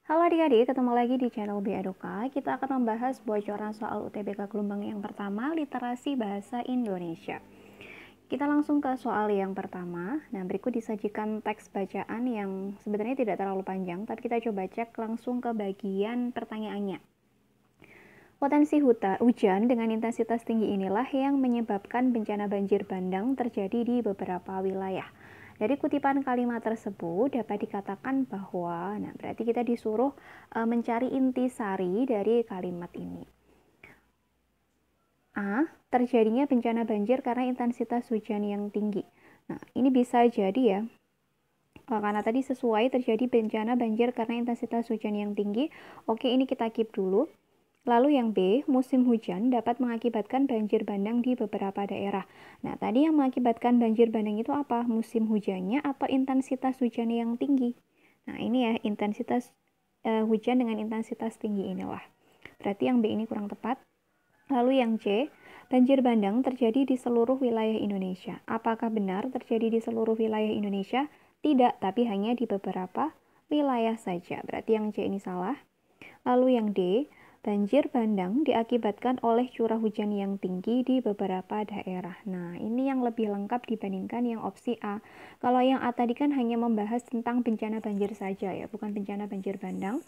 Halo adik-adik, ketemu lagi di channel B Eduka. Kita akan membahas bocoran soal UTBK gelombang yang pertama, literasi bahasa Indonesia. Kita langsung ke soal yang pertama. Nah, berikut disajikan teks bacaan yang sebenarnya tidak terlalu panjang, tapi kita coba cek langsung ke bagian pertanyaannya. Potensi hujan dengan intensitas tinggi inilah yang menyebabkan bencana banjir bandang terjadi di beberapa wilayah. Dari kutipan kalimat tersebut dapat dikatakan bahwa, berarti kita disuruh mencari intisari dari kalimat ini. A. Terjadinya bencana banjir karena intensitas hujan yang tinggi. Nah, ini bisa jadi ya, karena tadi sesuai terjadi bencana banjir karena intensitas hujan yang tinggi. Oke, ini kita keep dulu. Lalu yang B, musim hujan dapat mengakibatkan banjir bandang di beberapa daerah. Nah, tadi yang mengakibatkan banjir bandang itu apa? Musim hujannya atau intensitas hujan yang tinggi? Nah, ini ya, intensitas hujan dengan intensitas tinggi inilah. Berarti yang B ini kurang tepat. Lalu yang C, banjir bandang terjadi di seluruh wilayah Indonesia. Apakah benar terjadi di seluruh wilayah Indonesia? Tidak, tapi hanya di beberapa wilayah saja. Berarti yang C ini salah. Lalu yang D, banjir bandang diakibatkan oleh curah hujan yang tinggi di beberapa daerah. Nah, ini yang lebih lengkap dibandingkan yang opsi A. Kalau yang A tadi kan hanya membahas tentang bencana banjir saja ya, bukan bencana banjir bandang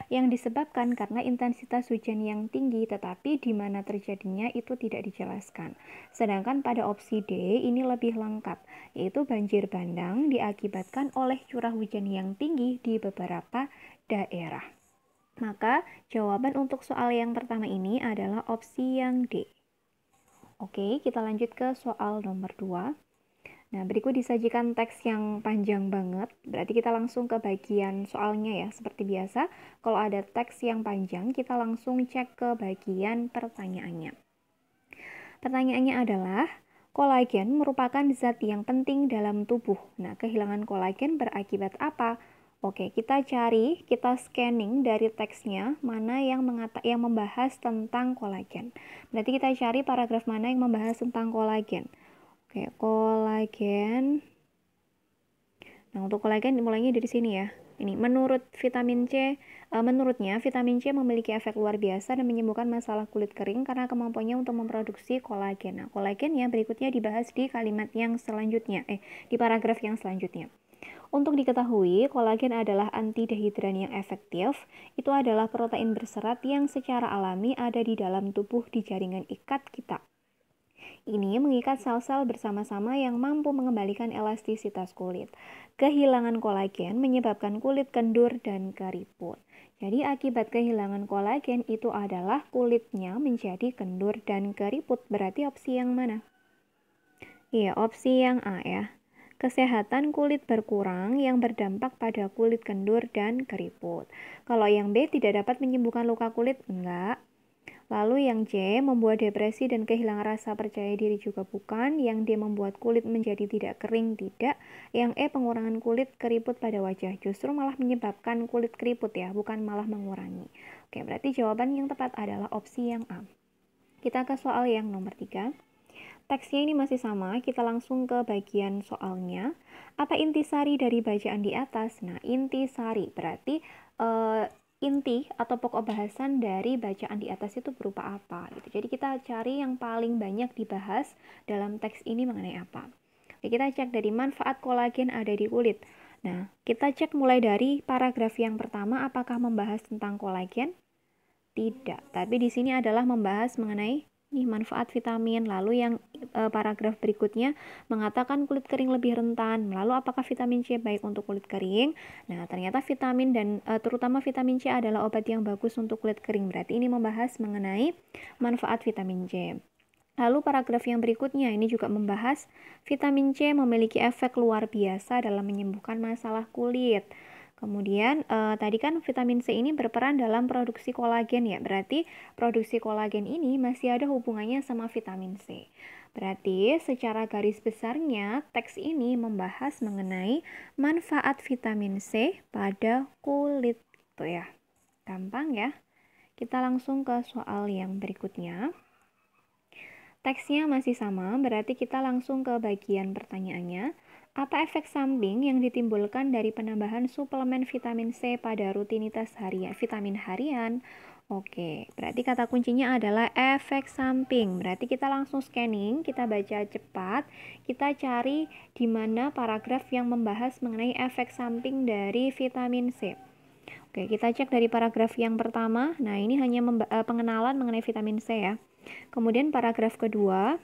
yang disebabkan karena intensitas hujan yang tinggi, tetapi di mana terjadinya itu tidak dijelaskan. Sedangkan pada opsi D ini lebih lengkap, yaitu banjir bandang diakibatkan oleh curah hujan yang tinggi di beberapa daerah. Maka jawaban untuk soal yang pertama ini adalah opsi yang D. Oke, kita lanjut ke soal nomor 2. Nah, berikut disajikan teks yang panjang banget. Berarti kita langsung ke bagian soalnya ya. Seperti biasa, kalau ada teks yang panjang, kita langsung cek ke bagian pertanyaannya. Pertanyaannya adalah, kolagen merupakan zat yang penting dalam tubuh. Nah, kehilangan kolagen berakibat apa? Oke, kita cari, kita scanning dari teksnya mana yang membahas tentang kolagen. Berarti kita cari paragraf mana yang membahas tentang kolagen. Oke, kolagen. Nah, untuk kolagen dimulainya dari sini ya. Ini menurutnya vitamin C memiliki efek luar biasa dan menyembuhkan masalah kulit kering karena kemampuannya untuk memproduksi kolagen. Nah, kolagen ya berikutnya dibahas di kalimat yang selanjutnya, di paragraf yang selanjutnya. Untuk diketahui, kolagen adalah antidehidran yang efektif. Itu adalah protein berserat yang secara alami ada di dalam tubuh di jaringan ikat kita. Ini mengikat sel-sel bersama-sama yang mampu mengembalikan elastisitas kulit. Kehilangan kolagen menyebabkan kulit kendur dan keriput. Jadi akibat kehilangan kolagen itu adalah kulitnya menjadi kendur dan keriput. Berarti opsi yang mana? Iya, opsi yang A ya. Kesehatan kulit berkurang yang berdampak pada kulit kendur dan keriput. Kalau yang B tidak dapat menyembuhkan luka kulit, enggak. Lalu yang C, membuat depresi dan kehilangan rasa percaya diri juga bukan. Yang D, membuat kulit menjadi tidak kering, tidak. Yang E, pengurangan kulit keriput pada wajah. Justru malah menyebabkan kulit keriput ya, bukan malah mengurangi. Oke, berarti jawaban yang tepat adalah opsi yang A. Kita ke soal yang nomor 3. Teksnya ini masih sama, kita langsung ke bagian soalnya. Apa intisari dari bacaan di atas? Nah, intisari berarti inti atau pokok bahasan dari bacaan di atas itu berupa apa gitu. Jadi kita cari yang paling banyak dibahas dalam teks ini mengenai apa. Oke, kita cek dari manfaat kolagen ada di kulit. Nah, kita cek mulai dari paragraf yang pertama apakah membahas tentang kolagen? Tidak, tapi di sini adalah membahas mengenai manfaat vitamin. Lalu yang paragraf berikutnya mengatakan kulit kering lebih rentan. Lalu apakah vitamin C baik untuk kulit kering? Nah, ternyata vitamin dan terutama vitamin C adalah obat yang bagus untuk kulit kering. Berarti ini membahas mengenai manfaat vitamin C. Lalu paragraf yang berikutnya ini juga membahas vitamin C memiliki efek luar biasa dalam menyembuhkan masalah kulit. Kemudian tadi kan vitamin C ini berperan dalam produksi kolagen ya. Berarti produksi kolagen ini masih ada hubungannya sama vitamin C. Berarti secara garis besarnya teks ini membahas mengenai manfaat vitamin C pada kulit gitu ya. Gampang ya. Kita langsung ke soal yang berikutnya. Teksnya masih sama, berarti kita langsung ke bagian pertanyaannya. Apa efek samping yang ditimbulkan dari penambahan suplemen vitamin C pada rutinitas vitamin harian? Oke, berarti kata kuncinya adalah efek samping. Berarti kita langsung scanning, kita baca cepat, kita cari di mana paragraf yang membahas mengenai efek samping dari vitamin C. Oke, kita cek dari paragraf yang pertama. Nah, ini hanya pengenalan mengenai vitamin C ya. Kemudian paragraf kedua,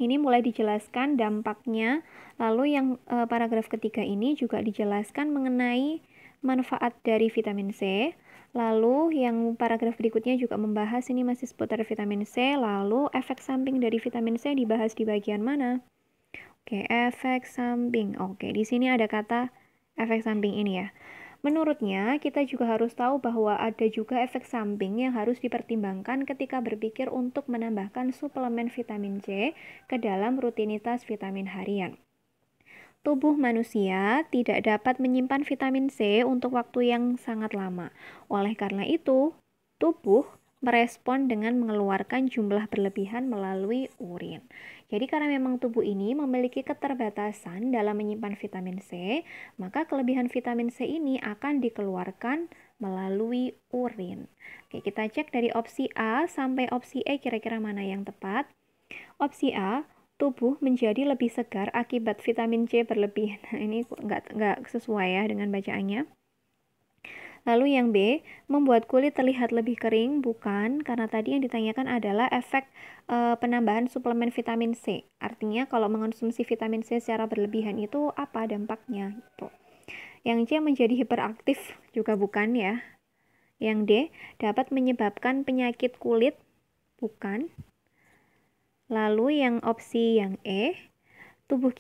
ini mulai dijelaskan dampaknya. Lalu yang paragraf ketiga ini juga dijelaskan mengenai manfaat dari vitamin C. Lalu yang paragraf berikutnya juga membahas ini masih seputar vitamin C. Lalu efek samping dari vitamin C dibahas di bagian mana? Oke, efek samping. Oke, di sini ada kata efek samping ini ya. Menurutnya, kita juga harus tahu bahwa ada juga efek samping yang harus dipertimbangkan ketika berpikir untuk menambahkan suplemen vitamin C ke dalam rutinitas vitamin harian. Tubuh manusia tidak dapat menyimpan vitamin C untuk waktu yang sangat lama. Oleh karena itu, tubuh merespon dengan mengeluarkan jumlah berlebihan melalui urin. Jadi karena memang tubuh ini memiliki keterbatasan dalam menyimpan vitamin C, maka kelebihan vitamin C ini akan dikeluarkan melalui urin. Oke, kita cek dari opsi A sampai opsi E kira-kira mana yang tepat. Opsi A, tubuh menjadi lebih segar akibat vitamin C berlebih. Nah, ini nggak sesuai ya dengan bacaannya. Lalu yang B, membuat kulit terlihat lebih kering, bukan, karena tadi yang ditanyakan adalah efek penambahan suplemen vitamin C. Artinya kalau mengonsumsi vitamin C secara berlebihan itu apa dampaknya gitu. Yang C, menjadi hiperaktif, juga bukan ya. Yang D, dapat menyebabkan penyakit kulit, bukan. Lalu yang opsi yang E, tubuh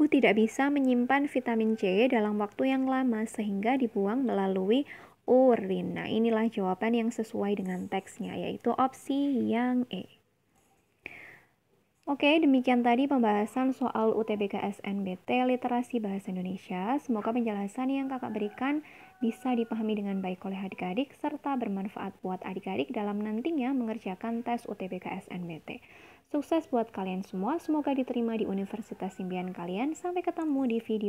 tidak bisa menyimpan vitamin C dalam waktu yang lama sehingga dibuang melalui urin. Nah, inilah jawaban yang sesuai dengan teksnya, yaitu opsi yang E. Oke, demikian tadi pembahasan soal UTBK SNBT Literasi Bahasa Indonesia. Semoga penjelasan yang kakak berikan bisa dipahami dengan baik oleh adik-adik serta bermanfaat buat adik-adik dalam nantinya mengerjakan tes UTBK SNBT. Sukses buat kalian semua, semoga diterima di universitas impian kalian. Sampai ketemu di video